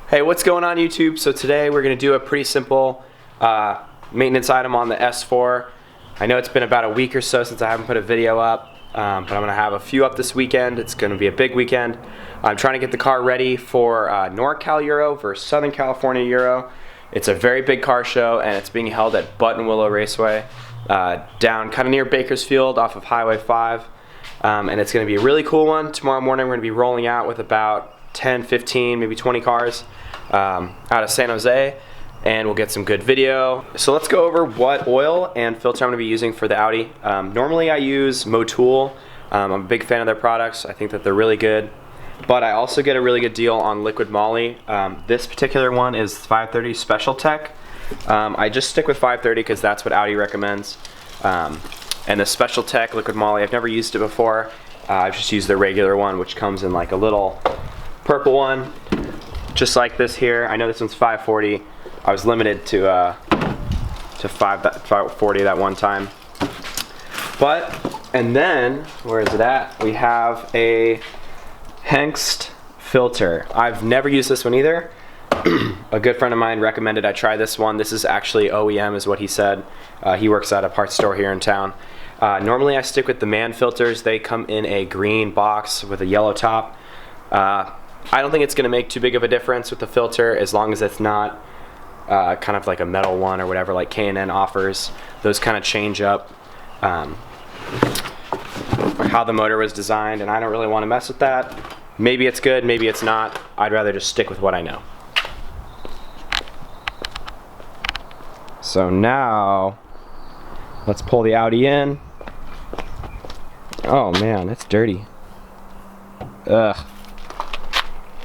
Hey, what's going on YouTube? So today we're going to do a pretty simple maintenance item on the S4. I know it's been about a week or so since I haven't put a video up, but I'm going to have a few up this weekend. It's going to be a big weekend. I'm trying to get the car ready for NorCal Euro versus Southern California Euro. It's a very big car show and it's being held at Buttonwillow Raceway down kind of near Bakersfield off of Highway 5. And it's going to be a really cool one. Tomorrow morning we're going to be rolling out with about 10, 15, maybe 20 cars out of San Jose, and we'll get some good video. So let's go over what oil and filter I'm going to be using for the Audi. Normally I use Motul. I'm a big fan of their products. I think that they're really good, but I also get a really good deal on liquid moly. This particular one is 530 Special Tech. I just stick with 530 because that's what Audi recommends. And the Special Tech liquid moly, I've never used it before. I've just used the regular one, which comes in like a little purple one, just like this here. I know this one's 540. I was limited to 540 that one time. And then, where is it at? We have a Hengst filter. I've never used this one either. A good friend of mine recommended I try this one. This is actually OEM is what he said. He works at a parts store here in town. Normally I stick with the MAN filters. They come in a green box with a yellow top. I don't think it's going to make too big of a difference with the filter as long as it's not kind of like a metal one or whatever like Canon offers. Those kind of change up how the motor was designed, and I don't really want to mess with that. Maybe it's good, maybe it's not. I'd rather just stick with what I know. So now let's pull the Audi in. Oh man, it's dirty. Ugh.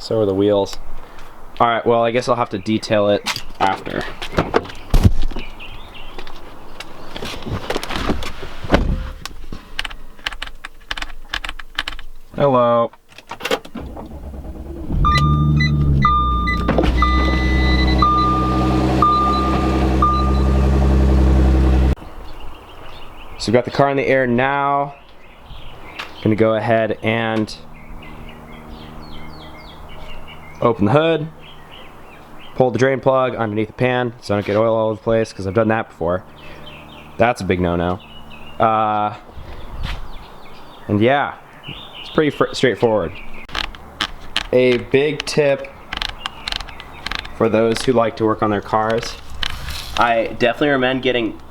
So are the wheels. Alright, well I guess I'll have to detail it after. Hello. So we've got the car in the air now. Gonna go ahead and open the hood, pull the drain plug underneath the pan so I don't get oil all over the place, because I've done that before. That's a big no-no. And yeah, it's pretty straightforward. A big tip for those who like to work on their cars, I definitely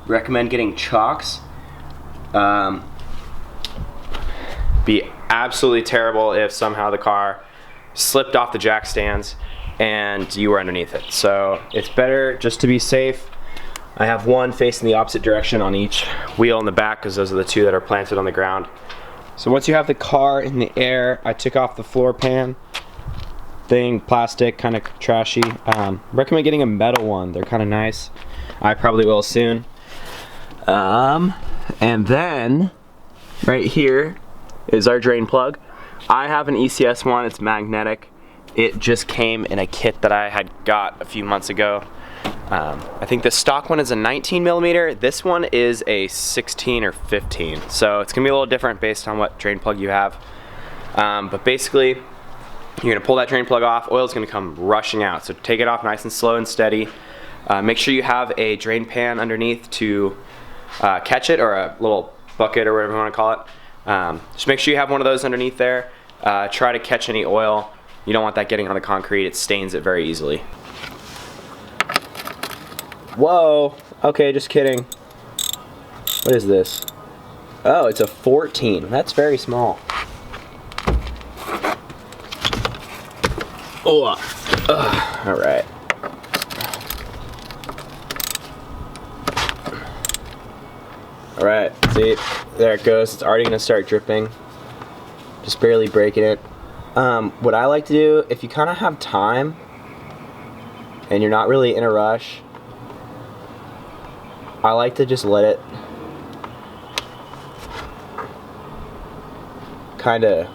recommend getting chocks. Be absolutely terrible if somehow the car slipped off the jack stands and you were underneath it. So it's better just to be safe. I have one facing the opposite direction on each wheel in the back because those are the two that are planted on the ground. So once you have the car in the air, I took off the floor pan thing, plastic, kind of trashy. Recommend getting a metal one. They're kind of nice. I probably will soon. And then right here is our drain plug. I have an ECS one, it's magnetic. It just came in a kit that I had got a few months ago. I think the stock one is a 19 millimeter. This one is a 16 or 15. So it's gonna be a little different based on what drain plug you have. But basically, you're gonna pull that drain plug off, oil's gonna come rushing out. So take it off nice and slow and steady. Make sure you have a drain pan underneath to catch it, or a little bucket or whatever you wanna call it. Just make sure you have one of those underneath there. Try to catch any oil. You don't want that getting on the concrete. It stains it very easily. Whoa, okay, just kidding. What is this? Oh, it's a 14. That's very small. Oh, all right. All right, see, there it goes. It's already gonna start dripping. Just barely breaking it. What I like to do, if you kind of have time and you're not really in a rush, I like to just let it kind of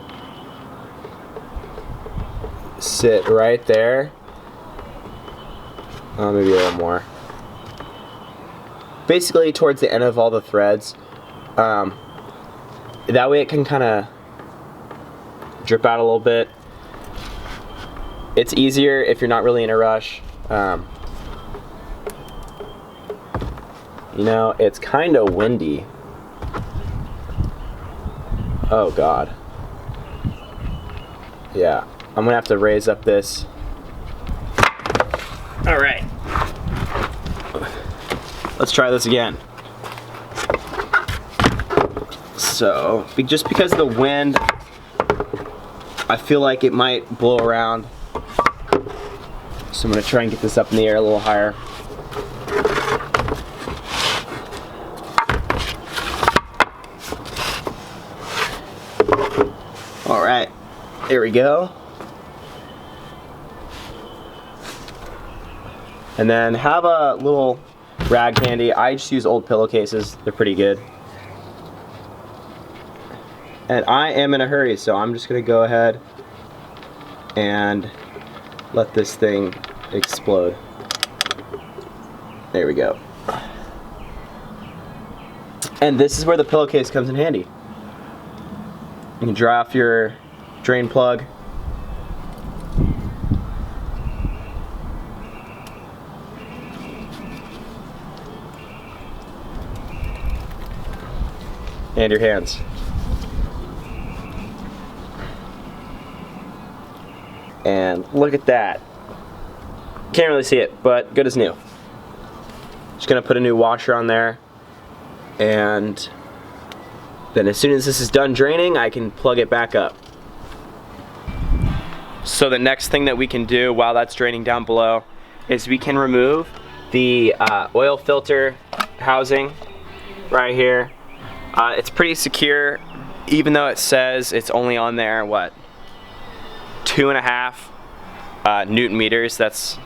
sit right there. Oh, maybe a little more. Basically towards the end of all the threads. That way it can kind of drip out a little bit. it's easier if you're not really in a rush. You know, it's kind of windy. Oh God. Yeah, I'm gonna have to raise up this. All right, let's try this again. So, just because of the wind, I feel like it might blow around. So I'm gonna try and get this up in the air a little higher. All right, there we go. And then have a little rag handy. I just use old pillowcases, they're pretty good. And I am in a hurry, so I'm just gonna go ahead and let this thing explode. There we go. And this is where the pillowcase comes in handy. You can dry off your drain plug. And your hands. And look at that. Can't really see it, but good as new. Just gonna put a new washer on there, and then as soon as this is done draining, I can plug it back up. So the next thing that we can do while that's draining down below is we can remove the oil filter housing right here. It's pretty secure, even though it says it's only on there, what, 2.5 Newton meters. That's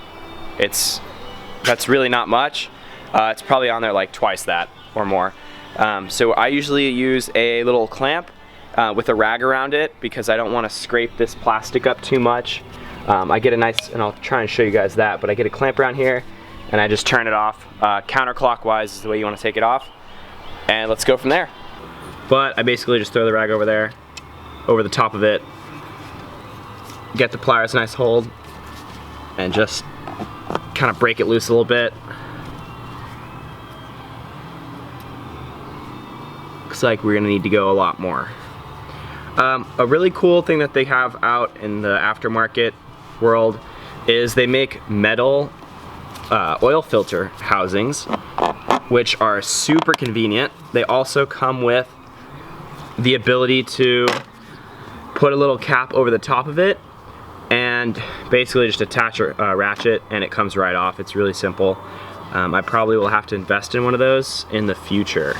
really not much. It's probably on there like twice that or more. So I usually use a little clamp with a rag around it because I don't want to scrape this plastic up too much. I get a nice, and I'll try and show you guys that, but I get a clamp around here and I just turn it off. Counterclockwise is the way you want to take it off. And let's go from there. But I basically just throw the rag over there, over the top of it, get the pliers a nice hold, and just kind of break it loose a little bit. Looks like we're gonna need to go a lot more. A really cool thing that they have out in the aftermarket world is they make metal oil filter housings, which are super convenient. They also come with the ability to put a little cap over the top of it and basically just attach a ratchet and it comes right off. It's really simple. I probably will have to invest in one of those in the future.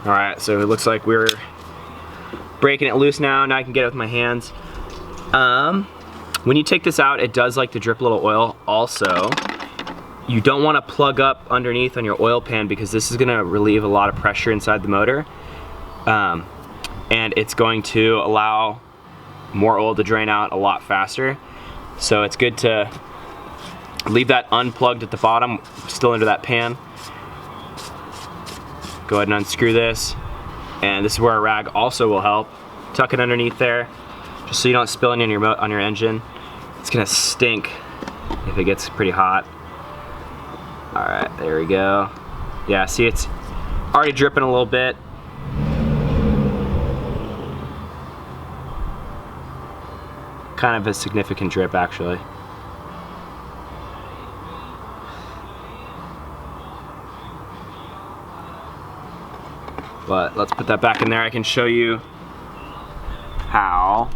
Alright, so it looks like we're breaking it loose now. Now I can get it with my hands. When you take this out, it does like to drip a little oil. Also, you don't want to plug up underneath on your oil pan because this is going to relieve a lot of pressure inside the motor. And it's going to allow more oil to drain out a lot faster. So it's good to leave that unplugged at the bottom, still under that pan. Go ahead and unscrew this. And this is where a rag also will help. Tuck it underneath there, just so you don't spill any on your engine. It's gonna stink if it gets pretty hot. All right, there we go. Yeah, see, it's already dripping a little bit. Kind of a significant drip, actually. But let's put that back in there. I can show you how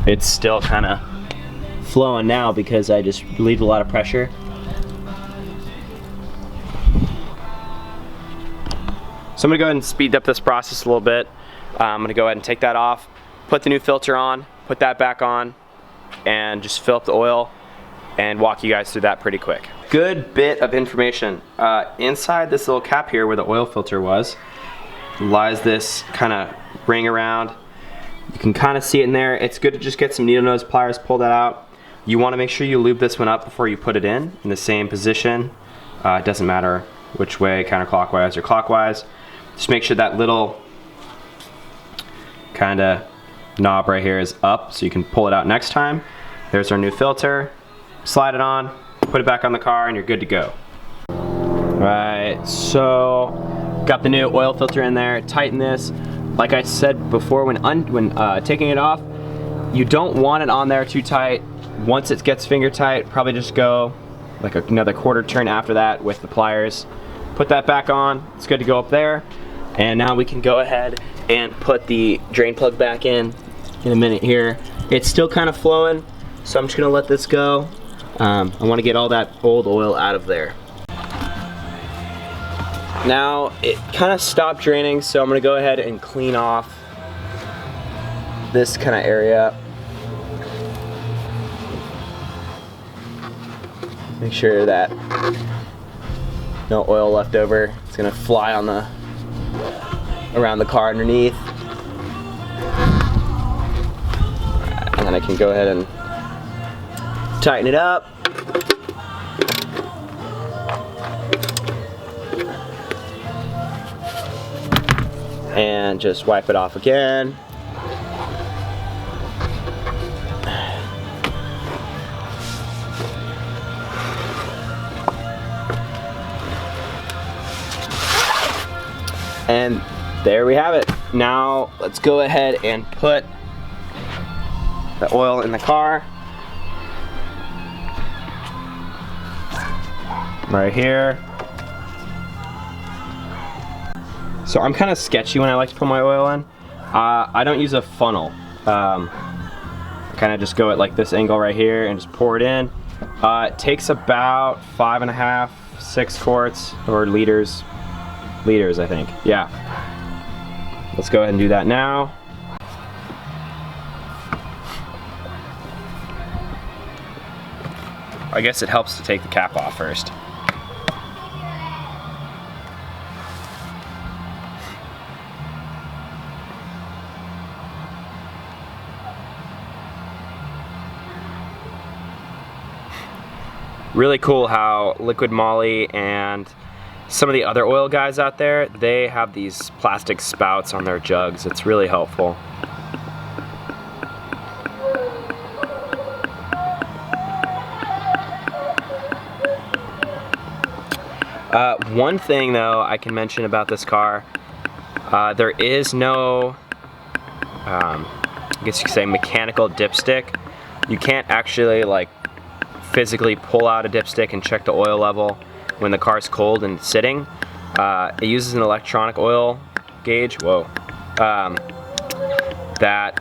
it's still kind of flowing now because I just relieved a lot of pressure. So I'm gonna go ahead and speed up this process a little bit. I'm gonna go ahead and take that off, put the new filter on, put that back on, and just fill up the oil and walk you guys through that pretty quick. Good bit of information. Inside this little cap here where the oil filter was, lies this kind of ring around. You can kind of see it in there. It's good to just get some needle nose pliers, pull that out. You want to make sure you lube this one up before you put it in the same position. It doesn't matter which way, counterclockwise or clockwise. Just make sure that little kind of knob right here is up, so you can pull it out next time. There's our new filter. Slide it on, put it back on the car, and you're good to go. Right, so got the new oil filter in there. Tighten this. Like I said before, when taking it off, you don't want it on there too tight. Once it gets finger tight, probably just go like another quarter turn after that with the pliers. Put that back on. It's good to go up there. And now we can go ahead and put the drain plug back in a minute here. It's still kind of flowing, so I'm just gonna let this go. I want to get all that old oil out of there. Now it kind of stopped draining, so I'm gonna go ahead and clean off this kind of area. Make sure that no oil left over. It's gonna fly on around the car underneath. And then I can go ahead and tighten it up. And just wipe it off again. And there we have it. Now let's go ahead and put the oil in the car. Right here. So I'm kind of sketchy when I like to put my oil in. I don't use a funnel. I kind of just go at like this angle right here and just pour it in. It takes about 5.5, 6 quarts or liters I think. Yeah. Let's go ahead and do that now. I guess it helps to take the cap off first. Really cool how Liquid Moly and some of the other oil guys out there, they have these plastic spouts on their jugs. It's really helpful. One thing though I can mention about this car, there is no, I guess you could say, mechanical dipstick. You can't actually like physically pull out a dipstick and check the oil level when the car's cold and sitting. It uses an electronic oil gauge, that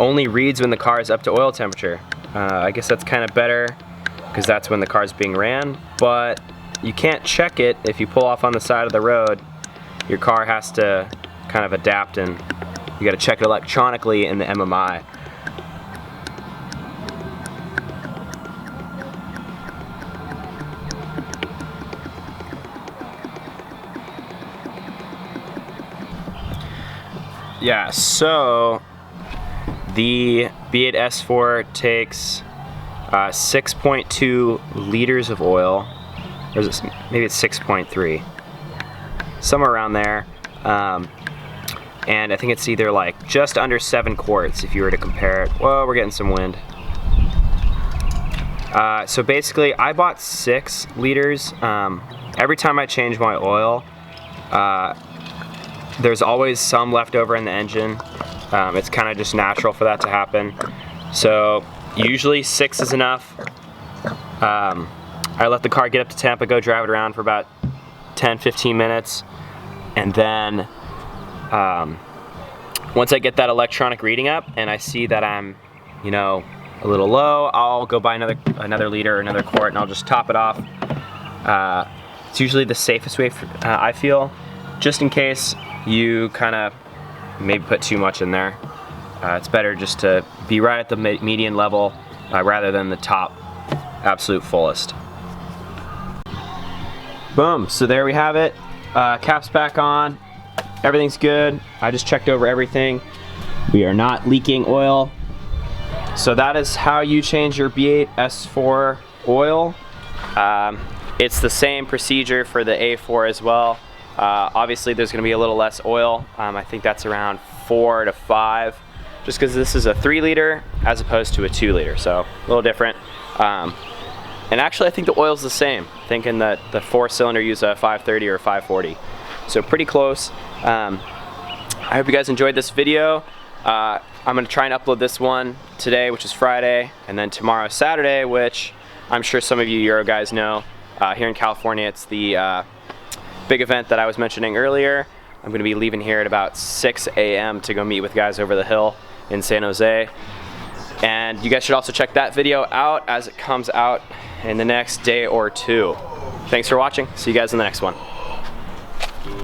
only reads when the car is up to oil temperature. I guess that's kind of better because that's when the car's being ran, but you can't check it if you pull off on the side of the road. Your car has to kind of adapt, and you got to check it electronically in the MMI. Yeah, so the B8 S4 takes 6.2 liters of oil, or is it, maybe it's 6.3, somewhere around there, and I think it's either like just under 7 quarts if you were to compare it. Whoa, we're getting some wind. So basically I bought 6 liters. Every time I change my oil, there's always some left over in the engine. It's kind of just natural for that to happen. So usually 6 is enough. I let the car get up to temp, I go drive it around for about 10-15 minutes, and then once I get that electronic reading up and I see that I'm, you know, a little low, I'll go buy another liter or another quart, and I'll just top it off. It's usually the safest way, I feel, just in case you kind of maybe put too much in there. It's better just to be right at the median level rather than the top absolute fullest. Boom, so there we have it. Cap's back on, everything's good. I just checked over everything. We are not leaking oil. So that is how you change your B8 S4 oil. It's the same procedure for the A4 as well. Obviously there's going to be a little less oil. I think that's around 4 to 5 just because this is a 3-liter as opposed to a 2-liter, so a little different. And actually I think the oil's the same, thinking that the 4-cylinder used a 530 or 540. So pretty close. I hope you guys enjoyed this video. I'm gonna try and upload this one today, which is Friday, and then tomorrow Saturday, which I'm sure some of you Euro guys know. Here in California, it's the big event that I was mentioning earlier. I'm gonna be leaving here at about 6 a.m. to go meet with guys over the hill in San Jose. And you guys should also check that video out as it comes out in the next day or two. Thanks for watching. See you guys in the next one.